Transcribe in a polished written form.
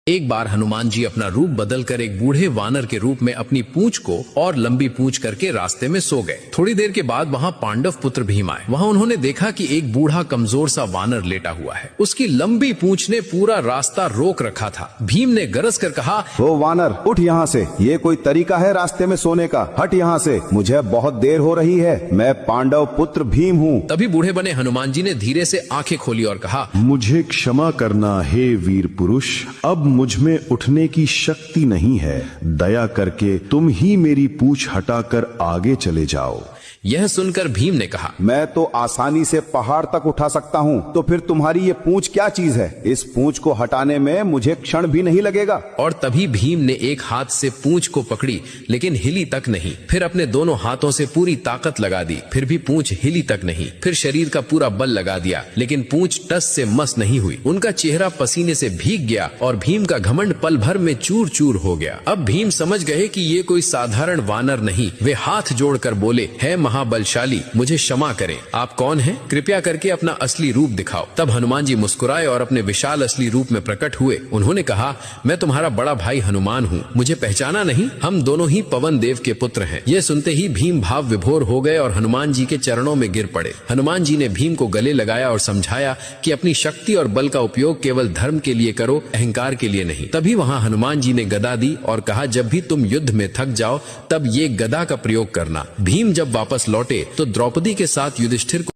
एक बार हनुमान जी अपना रूप बदलकर एक बूढ़े वानर के रूप में अपनी पूंछ को और लंबी पूंछ करके रास्ते में सो गए। थोड़ी देर के बाद वहाँ पांडव पुत्र भीम आए। वहाँ उन्होंने देखा कि एक बूढ़ा कमजोर सा वानर लेटा हुआ है। उसकी लंबी पूंछ ने पूरा रास्ता रोक रखा था। भीम ने गरज कर कहा, ओ वानर, उठ यहाँ से। ये कोई तरीका है रास्ते में सोने का? हट यहाँ से, मुझे बहुत देर हो रही है। मैं पांडव पुत्र भीम हूँ। तभी बूढ़े बने हनुमान जी ने धीरे से आंखें खोली और कहा, मुझे क्षमा करना हे वीर पुरुष, अब मुझ में उठने की शक्ति नहीं है। दया करके तुम ही मेरी पूंछ हटाकर आगे चले जाओ। यह सुनकर भीम ने कहा, मैं तो आसानी से पहाड़ तक उठा सकता हूँ, तो फिर तुम्हारी ये पूंछ क्या चीज है? इस पूंछ को हटाने में मुझे क्षण भी नहीं लगेगा। और तभी भीम ने एक हाथ से पूंछ को पकड़ी, लेकिन हिली तक नहीं। फिर अपने दोनों हाथों से पूरी ताकत लगा दी, फिर भी पूंछ हिली तक नहीं। फिर शरीर का पूरा बल लगा दिया, लेकिन पूंछ टस से मस नहीं हुई। उनका चेहरा पसीने से भीग गया और भीम का घमंड पल भर में चूर चूर हो गया। अब भीम समझ गए कि ये कोई साधारण वानर नहीं। वे हाथ जोड़कर बोले, है महाबलशाली, मुझे क्षमा करें। आप कौन हैं? कृपया करके अपना असली रूप दिखाओ। तब हनुमान जी मुस्कुराए और अपने विशाल असली रूप में प्रकट हुए। उन्होंने कहा, मैं तुम्हारा बड़ा भाई हनुमान हूँ। मुझे पहचाना नहीं? हम दोनों ही पवन देव के पुत्र हैं। यह सुनते ही भीम भाव विभोर हो गए और हनुमान जी के चरणों में गिर पड़े। हनुमान जी ने भीम को गले लगाया और समझाया कि अपनी शक्ति और बल का उपयोग केवल धर्म के लिए करो, अहंकार के लिए नहीं। तभी वहाँ हनुमान जी ने गदा दी और कहा, जब भी तुम युद्ध में थक जाओ तब ये गदा का प्रयोग करना। भीम जब वापस लौटे तो द्रौपदी के साथ युधिष्ठिर को